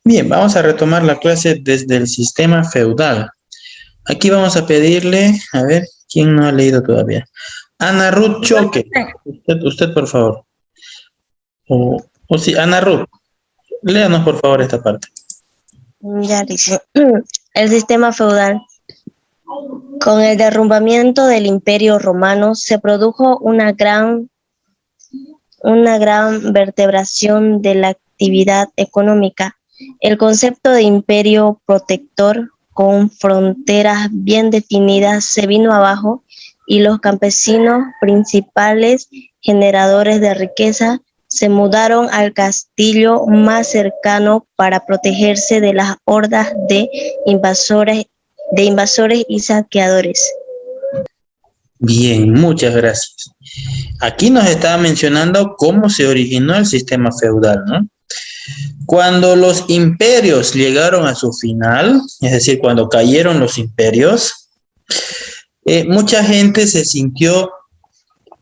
Bien, vamos a retomar la clase desde el sistema feudal. Aquí vamos a pedirle, a ver, ¿quién no ha leído todavía? Ana Ruth Choque. Usted por favor. O sí, Ana Ruth, léanos por favor esta parte. Ya dice, el sistema feudal. Con el derrumbamiento del Imperio Romano se produjo una gran vertebración de la actividad económica. El concepto de imperio protector con fronteras bien definidas se vino abajo y los campesinos, principales generadores de riqueza, se mudaron al castillo más cercano para protegerse de las hordas de invasores y saqueadores. Bien, muchas gracias. Aquí nos estaba mencionando cómo se originó el sistema feudal, ¿no? Cuando los imperios llegaron a su final, es decir, cuando cayeron los imperios, mucha gente se sintió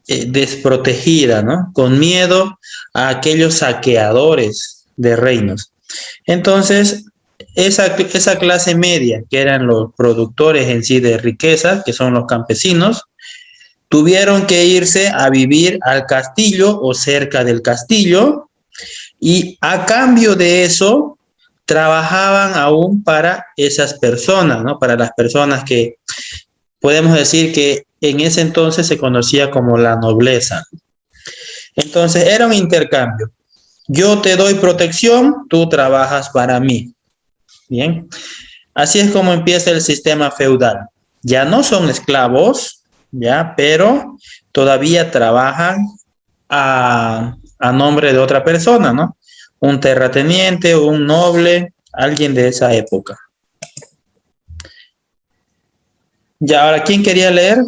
desprotegida, ¿no? Con miedo a aquellos saqueadores de reinos. Entonces, esa clase media, que eran los productores en sí de riqueza, que son los campesinos, tuvieron que irse a vivir al castillo o cerca del castillo, y a cambio de eso trabajaban aún para esas personas, ¿no? Para las personas que podemos decir que en ese entonces se conocía como la nobleza. Entonces era un intercambio. Yo te doy protección, tú trabajas para mí. Bien. Así es como empieza el sistema feudal. Ya no son esclavos, ya, pero todavía trabajan a nombre de otra persona, ¿no? Un terrateniente, un noble, alguien de esa época. Ya, ahora, ¿quién quería leer?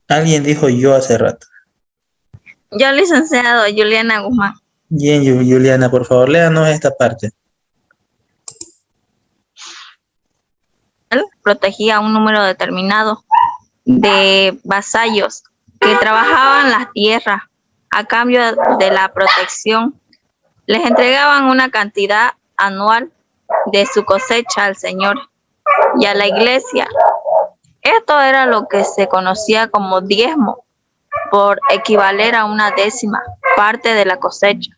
Alguien dijo yo hace rato. Yo, licenciado Juliana Guzmán. Bien, Juliana, por favor, léanos esta parte. Él protegía a un número determinado de vasallos que trabajaban las tierras a cambio de la protección. Les entregaban una cantidad anual de su cosecha al Señor y a la iglesia. Esto era lo que se conocía como diezmo, por equivaler a una décima parte de la cosecha.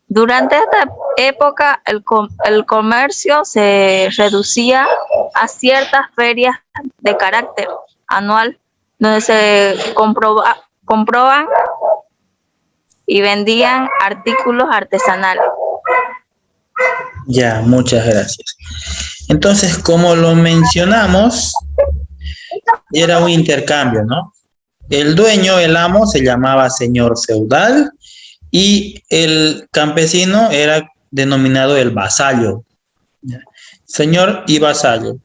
Durante esta época, el comercio se reducía a ciertas ferias de carácter anual, donde se comproban y vendían artículos artesanales. Ya, muchas gracias. Entonces, como lo mencionamos, era un intercambio, ¿no? El dueño, el amo, se llamaba señor feudal y el campesino era denominado el vasallo. Señor y vasallo.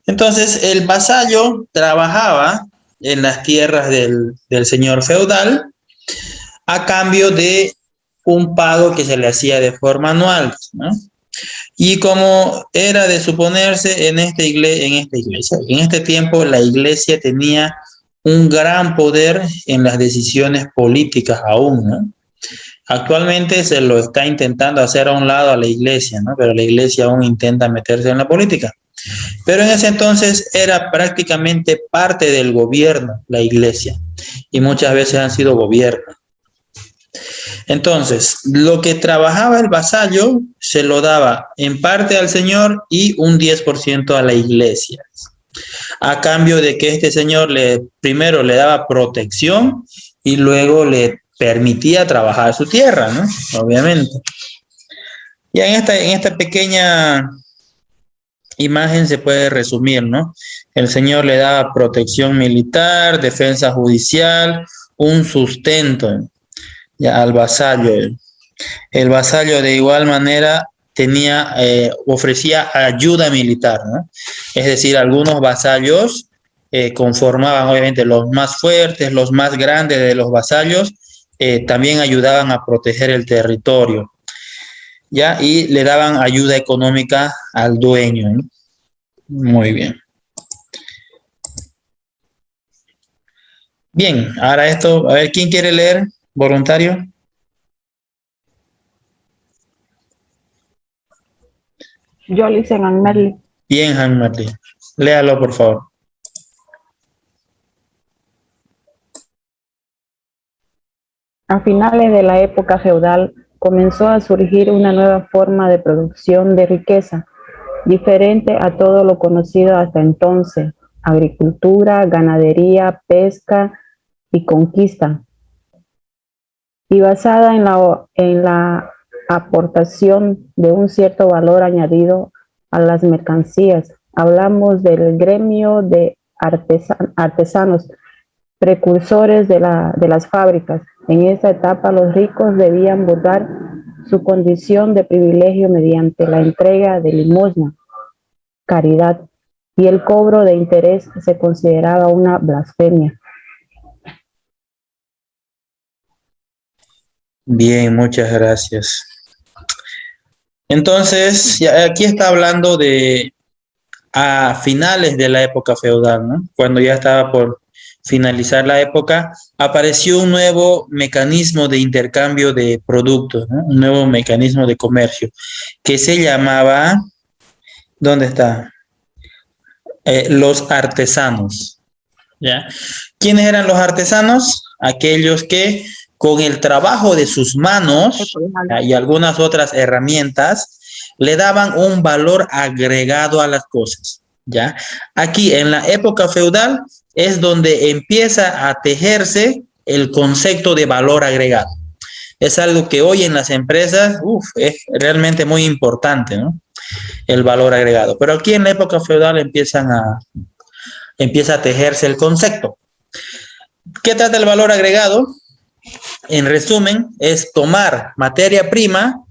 Entonces, el vasallo trabajaba en las tierras del señor feudal a cambio de un pago que se le hacía de forma anual, ¿no? Y como era de suponerse en este tiempo la iglesia tenía un gran poder en las decisiones políticas aún, ¿no? Actualmente se lo está intentando hacer a un lado a la iglesia, ¿no? Pero la iglesia aún intenta meterse en la política. Pero en ese entonces era prácticamente parte del gobierno, la iglesia, y muchas veces han sido gobierno. Entonces, lo que trabajaba el vasallo se lo daba en parte al señor y un 10% a la iglesia, a cambio de que este señor primero le daba protección y luego le permitía trabajar su tierra, ¿no? Obviamente. Ya en esta pequeña imagen se puede resumir, ¿no? El señor le daba protección militar, defensa judicial, un sustento ya al vasallo. El vasallo de igual manera ofrecía ayuda militar, ¿no? Es decir, algunos vasallos conformaban obviamente los más fuertes, los más grandes de los vasallos, también ayudaban a proteger el territorio, ¿ya? Y le daban ayuda económica al dueño, ¿no? Muy bien. Bien, ahora esto, a ver, ¿quién quiere leer? ¿Voluntario? Jolicen Anmerli. Bien, Hanmerly. Léalo, por favor. A finales de la época feudal comenzó a surgir una nueva forma de producción de riqueza, diferente a todo lo conocido hasta entonces: agricultura, ganadería, pesca y conquista, y basada en la aportación de un cierto valor añadido a las mercancías. Hablamos del gremio de artesanos, precursores de las fábricas. En esta etapa, los ricos debían burlar su condición de privilegio mediante la entrega de limosna, caridad, y el cobro de interés se consideraba una blasfemia. Bien, muchas gracias. Entonces, ya aquí está hablando de a finales de la época feudal, ¿no? Cuando ya estaba por finalizar la época, apareció un nuevo mecanismo de intercambio de productos, ¿no? Un nuevo mecanismo de comercio que se llamaba, ¿dónde está? Los artesanos, ¿ya? ¿Quiénes eran los artesanos? Aquellos que con el trabajo de sus manos y algunas otras herramientas le daban un valor agregado a las cosas, ¿ya? Aquí en la época feudal es donde empieza a tejerse el concepto de valor agregado. Es algo que hoy en las empresas es realmente muy importante, ¿no? El valor agregado. Pero aquí en la época feudal empieza a tejerse el concepto. ¿Qué trata el valor agregado? En resumen, es tomar materia prima,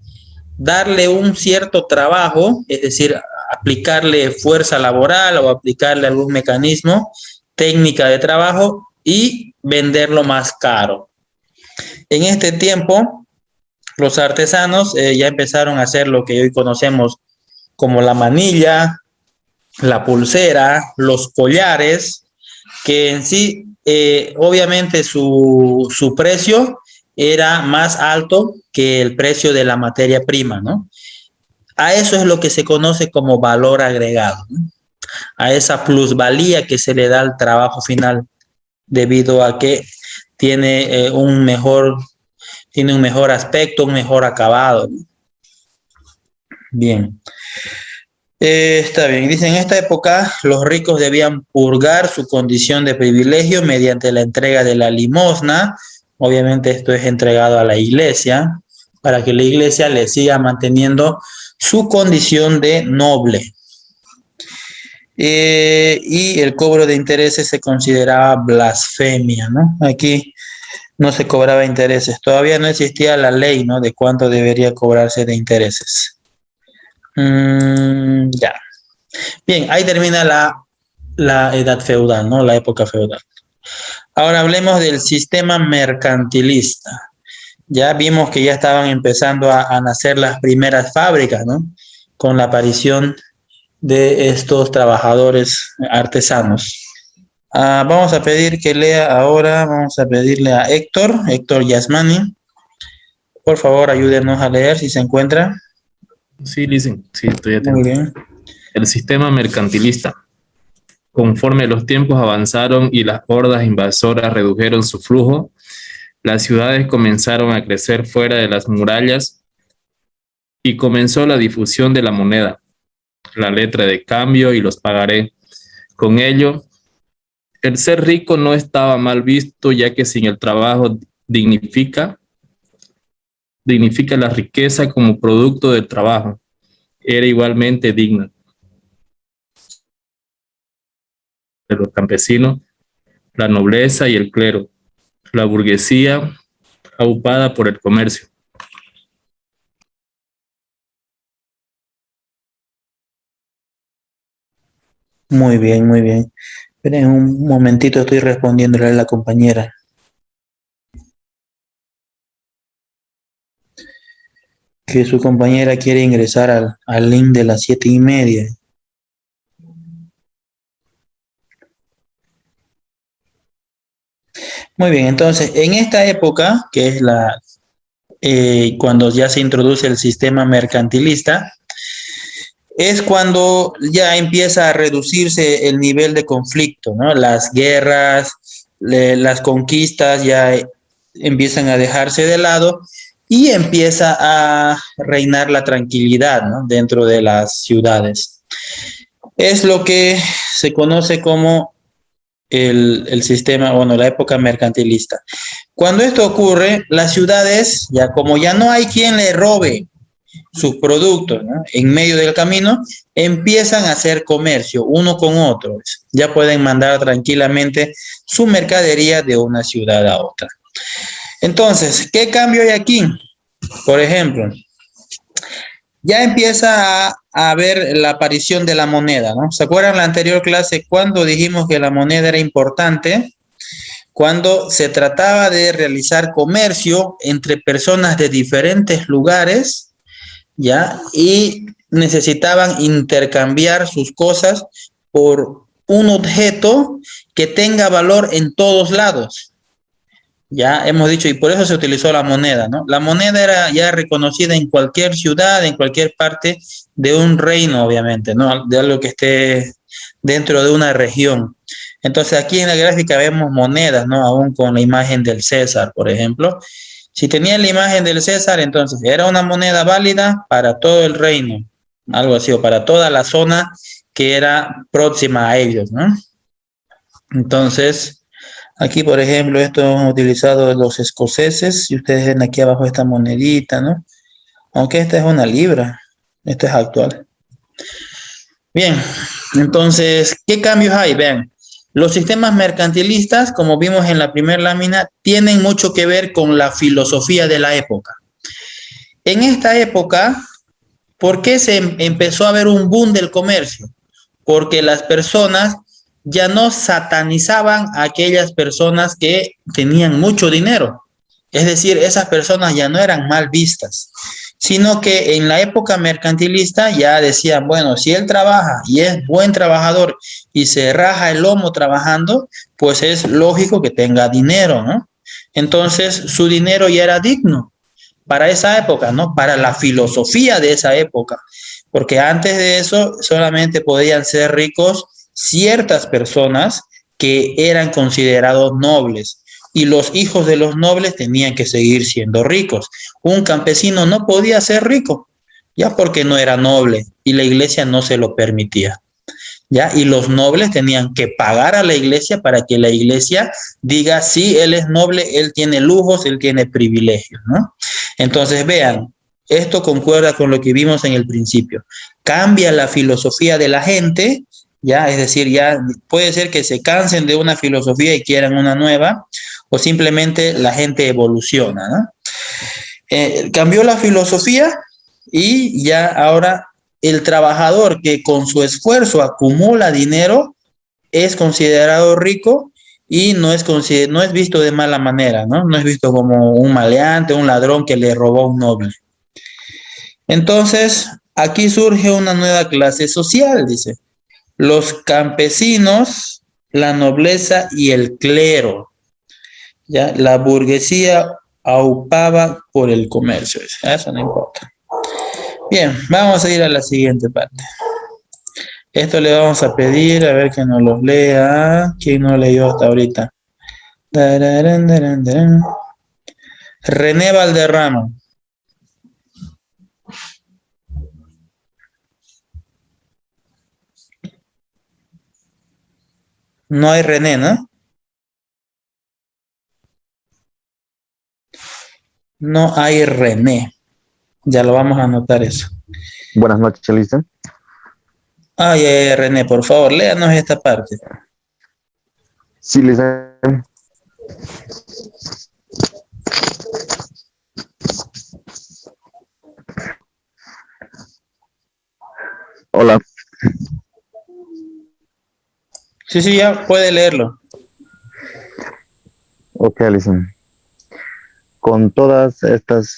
darle un cierto trabajo, es decir, aplicarle fuerza laboral o aplicarle algún mecanismo, técnica de trabajo, y venderlo más caro. En este tiempo, los artesanos ya empezaron a hacer lo que hoy conocemos como la manilla, la pulsera, los collares, que en sí, obviamente su precio era más alto que el precio de la materia prima, ¿no? A eso es lo que se conoce como valor agregado, ¿no? A esa plusvalía que se le da al trabajo final, debido a que tiene un mejor aspecto, un mejor acabado, ¿no? Bien. Está bien. Dice, en esta época los ricos debían purgar su condición de privilegio mediante la entrega de la limosna. Obviamente esto es entregado a la iglesia para que la iglesia le siga manteniendo su condición de noble. Y el cobro de intereses se consideraba blasfemia, ¿no? Aquí no se cobraba intereses. Todavía no existía la ley, ¿no? De cuánto debería cobrarse de intereses. Ya. Bien, ahí termina la edad feudal, ¿no? La época feudal. Ahora hablemos del sistema mercantilista. Ya vimos que ya estaban empezando a nacer las primeras fábricas, ¿no? Con la aparición de estos trabajadores artesanos. Vamos a pedir que lea ahora, vamos a pedirle a Héctor Yasmani. Por favor, ayúdenos a leer si se encuentra. Sí, listen. Sí, estoy atento. Muy bien. El sistema mercantilista. Conforme los tiempos avanzaron y las hordas invasoras redujeron su flujo, las ciudades comenzaron a crecer fuera de las murallas y comenzó la difusión de la moneda, la letra de cambio y los pagaré. Con ello, el ser rico no estaba mal visto, ya que sin el trabajo dignifica la riqueza como producto del trabajo. Era igualmente digna. De los campesinos, la nobleza y el clero, la burguesía aupada por el comercio. Muy bien, muy bien. Esperen un momentito, estoy respondiéndole a la compañera. Que su compañera quiere ingresar al link de las 7:30. Muy bien, entonces, en esta época, que es cuando ya se introduce el sistema mercantilista, es cuando ya empieza a reducirse el nivel de conflicto, ¿no? Las guerras, las conquistas ya empiezan a dejarse de lado y empieza a reinar la tranquilidad, ¿no? Dentro de las ciudades. Es lo que se conoce como el sistema, bueno, la época mercantilista. Cuando esto ocurre, las ciudades, ya como ya no hay quien le robe sus productos, ¿no? En medio del camino, empiezan a hacer comercio uno con otro. Ya pueden mandar tranquilamente su mercadería de una ciudad a otra. Entonces, ¿qué cambio hay aquí? Por ejemplo, ya empieza a haber la aparición de la moneda, ¿no? ¿Se acuerdan la anterior clase cuando dijimos que la moneda era importante? Cuando se trataba de realizar comercio entre personas de diferentes lugares, ¿ya? Y necesitaban intercambiar sus cosas por un objeto que tenga valor en todos lados. Ya hemos dicho, y por eso se utilizó la moneda, ¿no? La moneda era ya reconocida en cualquier ciudad, en cualquier parte de un reino, obviamente, ¿no? De algo que esté dentro de una región. Entonces aquí en la gráfica vemos monedas, ¿no? Aún con la imagen del César, por ejemplo. Si tenía la imagen del César, entonces era una moneda válida para todo el reino, algo así, o para toda la zona que era próxima a ellos, ¿no? Entonces, aquí, por ejemplo, esto han utilizado los escoceses, y ustedes ven aquí abajo esta monedita, ¿no? Aunque esta es una libra, esta es actual. Bien, entonces, ¿qué cambios hay? Vean, los sistemas mercantilistas, como vimos en la primera lámina, tienen mucho que ver con la filosofía de la época. En esta época, ¿por qué se empezó a ver un boom del comercio? Porque las personas ya no satanizaban a aquellas personas que tenían mucho dinero. Es decir, esas personas ya no eran mal vistas, sino que en la época mercantilista ya decían, bueno, si él trabaja y es buen trabajador y se raja el lomo trabajando, pues es lógico que tenga dinero, ¿no? Entonces, su dinero ya era digno para esa época, ¿no? Para la filosofía de esa época, porque antes de eso solamente podían ser ricos ciertas personas que eran considerados nobles y los hijos de los nobles tenían que seguir siendo ricos. Un campesino no podía ser rico, ya porque no era noble y la iglesia no se lo permitía. ¿Ya? Y los nobles tenían que pagar a la iglesia para que la iglesia diga, sí, él es noble, él tiene lujos, él tiene privilegios, ¿no? Entonces, vean, esto concuerda con lo que vimos en el principio. Cambia la filosofía de la gente, ¿ya? Es decir, ya puede ser que se cansen de una filosofía y quieran una nueva, o simplemente la gente evoluciona, ¿no? Cambió la filosofía y ya ahora el trabajador que con su esfuerzo acumula dinero es considerado rico y no es visto de mala manera, ¿no? No es visto como un maleante, un ladrón que le robó a un noble. Entonces, aquí surge una nueva clase social, dice. Los campesinos, la nobleza y el clero. ¿Ya? La burguesía aupaba por el comercio. Eso no importa. Bien, vamos a ir a la siguiente parte. Esto le vamos a pedir, a ver que nos los lea. ¿Quién no leyó hasta ahorita? René Valderrama. No hay René, ¿no? No hay René. Ya lo vamos a anotar eso. Buenas noches, Lisa. Ay, René, por favor, léanos esta parte. Sí, Lisa. Hola. Sí, ya puede leerlo. Ok, Lisa. Con todas estas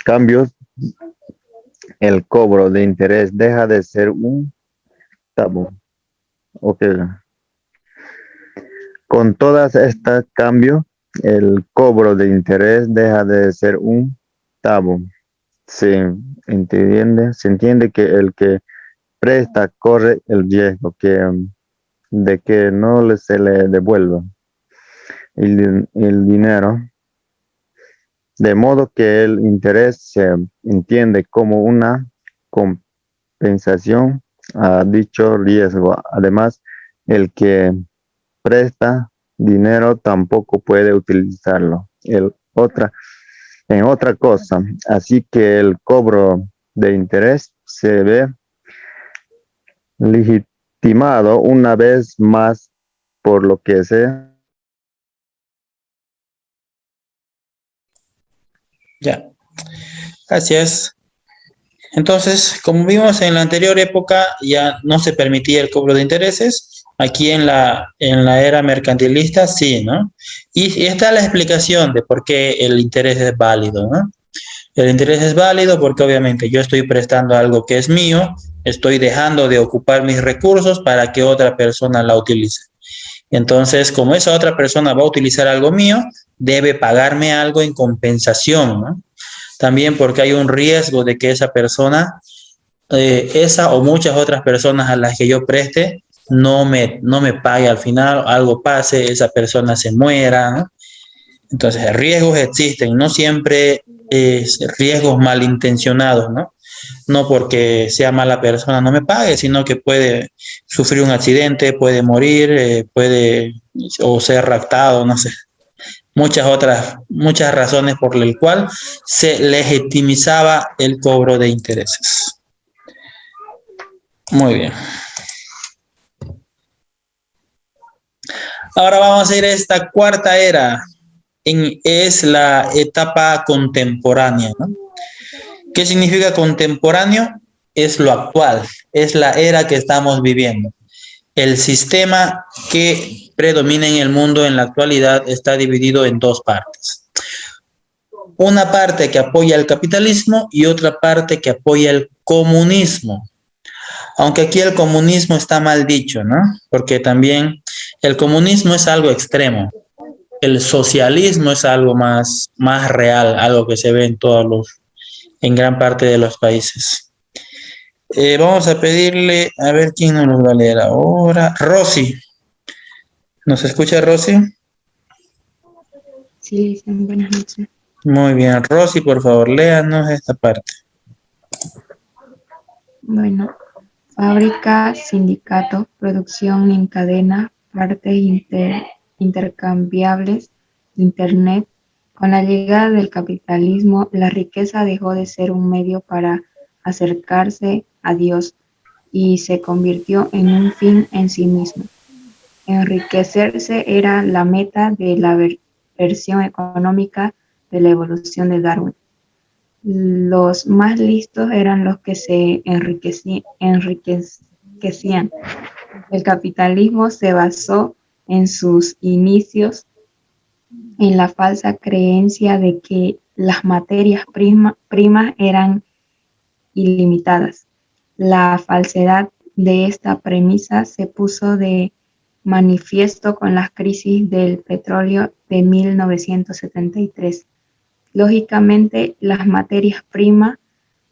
cambios, el cobro de interés deja de ser un tabú. Ok. Con todas estas cambios, el cobro de interés deja de ser un tabú. se entiende que el que presta corre el riesgo de que se le devuelva el dinero, de modo que el interés se entiende como una compensación a dicho riesgo. Además, el que presta dinero tampoco puede utilizarlo en otra cosa. Así que el cobro de interés se ve legitimado una vez más por lo que sea. Ya, gracias. Entonces, como vimos en la anterior época, ya no se permitía el cobro de intereses. Aquí en la era mercantilista, sí, ¿no? Y está la explicación de por qué el interés es válido, ¿no? El interés es válido porque obviamente yo estoy prestando algo que es mío, estoy dejando de ocupar mis recursos para que otra persona la utilice. Entonces, como esa otra persona va a utilizar algo mío, debe pagarme algo en compensación, ¿no? También porque hay un riesgo de que esa persona, esa o muchas otras personas a las que yo preste, no me pague al final, algo pase, esa persona se muera, ¿no? Entonces, riesgos existen, no siempre riesgos malintencionados, ¿no? No porque sea mala persona no me pague, sino que puede sufrir un accidente, puede morir, puede o ser raptado, no sé. Muchas razones por las cuales se legitimizaba el cobro de intereses. Muy bien. Ahora vamos a ir a esta cuarta era. Es la etapa contemporánea, ¿no? ¿Qué significa contemporáneo? Es lo actual, es la era que estamos viviendo. El sistema que predomina en el mundo en la actualidad está dividido en dos partes. Una parte que apoya el capitalismo y otra parte que apoya el comunismo. Aunque aquí el comunismo está mal dicho, ¿no? Porque también el comunismo es algo extremo. El socialismo es algo más real, algo que se ve en gran parte de los países. Vamos a pedirle, a ver quién nos va a leer ahora. Rosy. ¿Nos escucha, Rosy? Sí, buenas noches. Muy bien, Rosy, por favor, léanos esta parte. Bueno, fábrica, sindicato, producción en cadena, partes intercambiables, Internet. Con la llegada del capitalismo, la riqueza dejó de ser un medio para acercarse a Dios y se convirtió en un fin en sí mismo. Enriquecerse era la meta de la versión económica de la evolución de Darwin. Los más listos eran los que se enriquecían. El capitalismo se basó en sus inicios en la falsa creencia de que las materias primas eran ilimitadas. La falsedad de esta premisa se puso de manifiesto con la crisis del petróleo de 1973. Lógicamente, las materias primas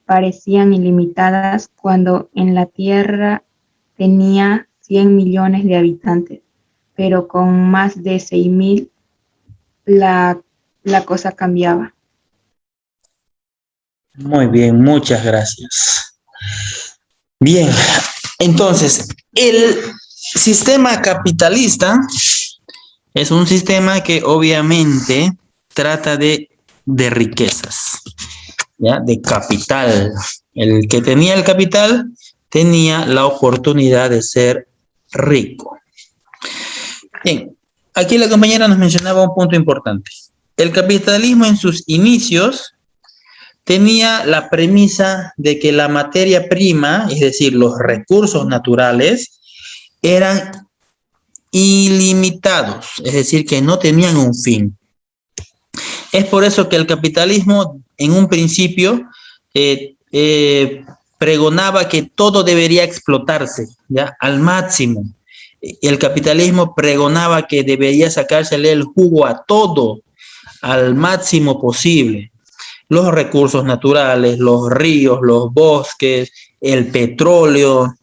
parecían ilimitadas cuando en la Tierra tenía 100 millones de habitantes, pero con más de 6.000 la cosa cambiaba. Muy bien, muchas gracias. Bien, entonces, el sistema capitalista es un sistema que obviamente trata de riquezas, ¿ya? De capital. El que tenía el capital tenía la oportunidad de ser rico. Bien, aquí la compañera nos mencionaba un punto importante. El capitalismo en sus inicios tenía la premisa de que la materia prima, es decir, los recursos naturales, eran ilimitados, es decir, que no tenían un fin. Es por eso que el capitalismo, en un principio, pregonaba que todo debería explotarse, ¿ya? Al máximo. El capitalismo pregonaba que debería sacársele el jugo a todo, al máximo posible. los recursos naturales, los ríos, los bosques, el petróleo,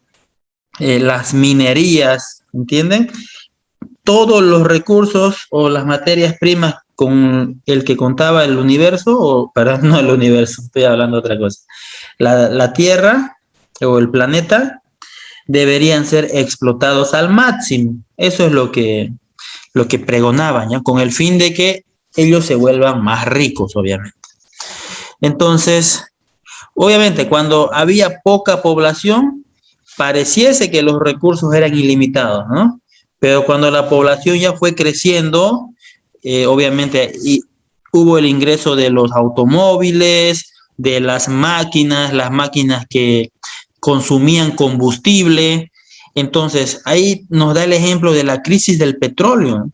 las minerías, ¿entienden? Todos los recursos o las materias primas con el que contaba el universo, o para no el universo, estoy hablando de otra cosa, la Tierra o el planeta deberían ser explotados al máximo. Eso es lo que pregonaban, ¿ya? Con el fin de que ellos se vuelvan más ricos, obviamente. Entonces, obviamente, cuando había poca población, pareciese que los recursos eran ilimitados, ¿no? Pero cuando la población ya fue creciendo, obviamente hubo el ingreso de los automóviles, de las máquinas que consumían combustible. Entonces, ahí nos da el ejemplo de la crisis del petróleo.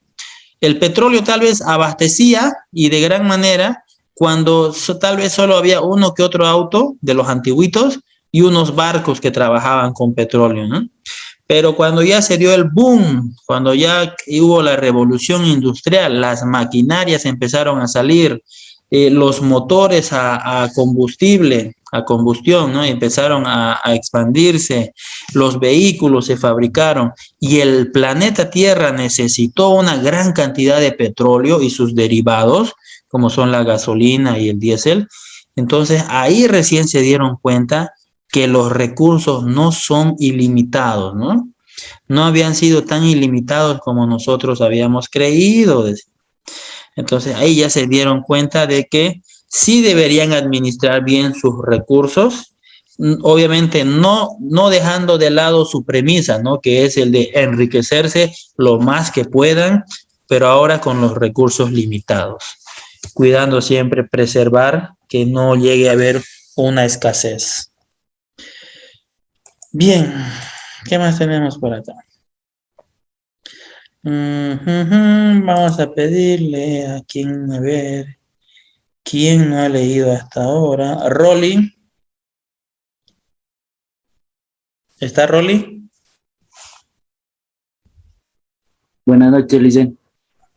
El petróleo tal vez abastecía y de gran manera cuando tal vez solo había uno que otro auto de los antiguitos y unos barcos que trabajaban con petróleo, ¿no? Pero cuando ya se dio el boom, cuando ya hubo la revolución industrial, las maquinarias empezaron a salir, los motores a combustible, a combustión, ¿no? Empezaron a expandirse, los vehículos se fabricaron y el planeta Tierra necesitó una gran cantidad de petróleo y sus derivados, como son la gasolina y el diésel. Entonces ahí recién se dieron cuenta que los recursos no son ilimitados, ¿no? No habían sido tan ilimitados como nosotros habíamos creído. Entonces ahí ya se dieron cuenta de que sí deberían administrar bien sus recursos, obviamente no dejando de lado su premisa, ¿no? Que es el de enriquecerse lo más que puedan, pero ahora con los recursos limitados, cuidando siempre preservar que no llegue a haber una escasez. Bien, ¿qué más tenemos por acá? Vamos a pedirle a quien, a ver, ¿quién no ha leído hasta ahora? Rolly. ¿Está Rolly? Buenas noches, Licen.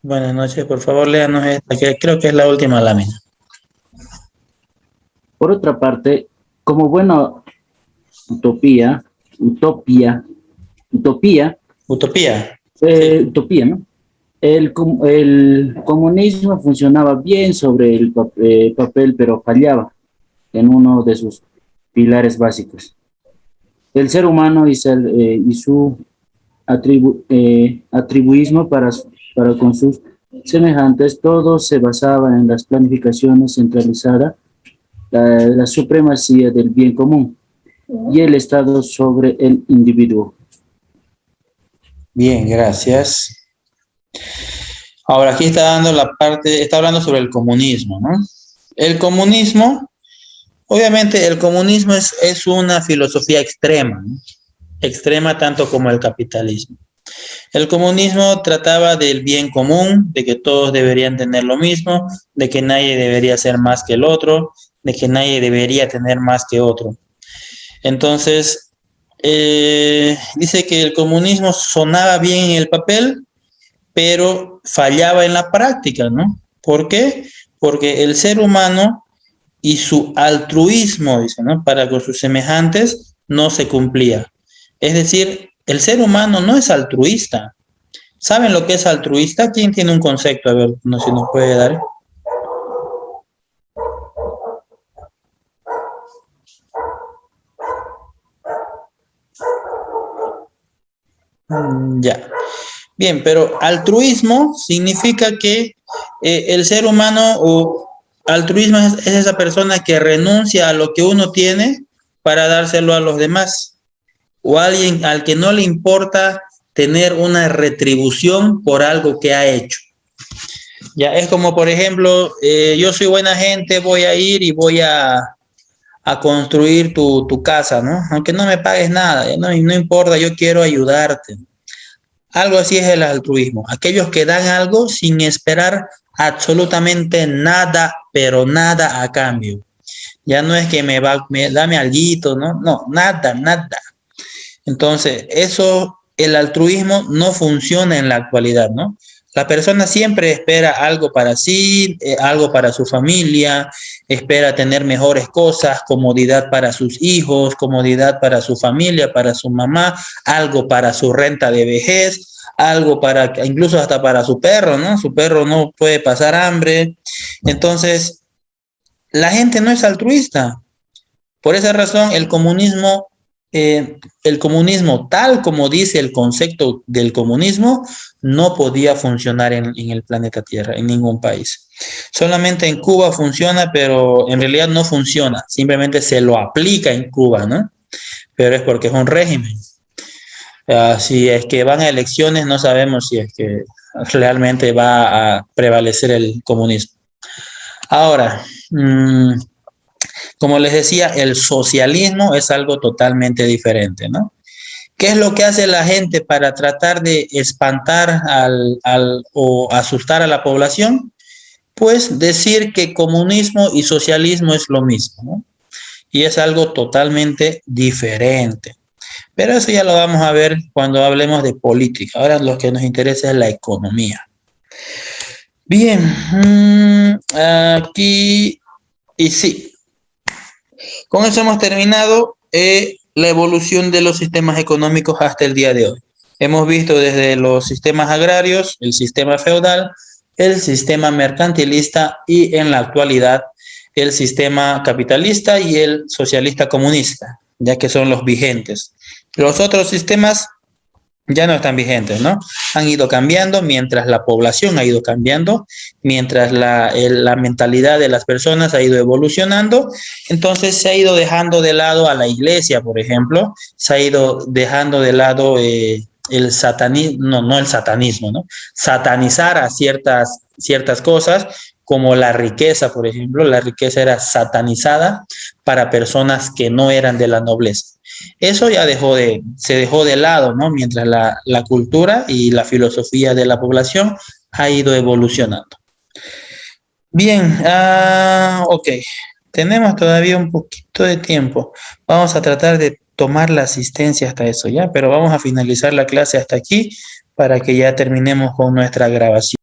Buenas noches, por favor, léanos esta, que creo que es la última lámina. Por otra parte, como buena utopía, ¿no? El comunismo funcionaba bien sobre el papel, pero fallaba en uno de sus pilares básicos. El ser humano y su atribuismo para con sus semejantes, todo se basaba en las planificaciones centralizadas, la supremacía del bien común y el Estado sobre el individuo. Bien, gracias. Ahora aquí está dando la parte, está hablando sobre el comunismo, ¿no? El comunismo, obviamente el comunismo es una filosofía extrema, ¿no? Extrema tanto como el capitalismo. El comunismo trataba del bien común, de que todos deberían tener lo mismo, de que nadie debería ser más que el otro, de que nadie debería tener más que otro. Entonces, dice que el comunismo sonaba bien en el papel, pero fallaba en la práctica, ¿no? ¿Por qué? Porque el ser humano y su altruismo, dice, ¿no? Para con sus semejantes no se cumplía. Es decir, el ser humano no es altruista. ¿Saben lo que es altruista? ¿Quién tiene un concepto? A ver, no sé si nos puede dar. Ya. Bien, pero altruismo significa que el ser humano o altruismo es esa persona que renuncia a lo que uno tiene para dárselo a los demás. O alguien al que no le importa tener una retribución por algo que ha hecho. Ya es como, por ejemplo, yo soy buena gente, voy a ir y voy a construir tu casa, ¿no? Aunque no me pagues nada, no importa, yo quiero ayudarte. Algo así es el altruismo. Aquellos que dan algo sin esperar absolutamente nada, pero nada a cambio. Ya no es que dame alguito, ¿no? No, nada. Entonces, el altruismo no funciona en la actualidad, ¿no? La persona siempre espera algo para sí, algo para su familia, espera tener mejores cosas, comodidad para sus hijos, comodidad para su familia, para su mamá, algo para su renta de vejez, algo para, incluso hasta para su perro, ¿no? Su perro no puede pasar hambre. Entonces, la gente no es altruista. Por esa razón, el comunismo, tal como dice el concepto del comunismo, no podía funcionar en el planeta Tierra, en ningún país. Solamente en Cuba funciona, pero en realidad no funciona. Simplemente se lo aplica en Cuba, ¿no? Pero es porque es un régimen. Si es que van a elecciones, no sabemos si es que realmente va a prevalecer el comunismo. Ahora, como les decía, el socialismo es algo totalmente diferente, ¿no? ¿Qué es lo que hace la gente para tratar de espantar o asustar a la población? Pues decir que comunismo y socialismo es lo mismo, ¿no? Y es algo totalmente diferente. Pero eso ya lo vamos a ver cuando hablemos de política. Ahora lo que nos interesa es la economía. Bien, aquí, y sí, con eso hemos terminado la evolución de los sistemas económicos hasta el día de hoy. Hemos visto desde los sistemas agrarios, el sistema feudal, el sistema mercantilista y en la actualidad el sistema capitalista y el socialista comunista, ya que son los vigentes. Los otros sistemas ya no están vigentes, ¿no? Han ido cambiando mientras la población ha ido cambiando, mientras la mentalidad de las personas ha ido evolucionando. Entonces se ha ido dejando de lado a la iglesia, por ejemplo, se ha ido dejando de lado el satanismo, no el satanismo, ¿no? Satanizar a ciertas cosas, como la riqueza, por ejemplo. La riqueza era satanizada para personas que no eran de la nobleza. Eso ya se dejó de lado, ¿no? Mientras la cultura y la filosofía de la población ha ido evolucionando. Bien, ok. Tenemos todavía un poquito de tiempo. Vamos a tratar de tomar la asistencia hasta eso, ¿ya? Pero vamos a finalizar la clase hasta aquí para que ya terminemos con nuestra grabación.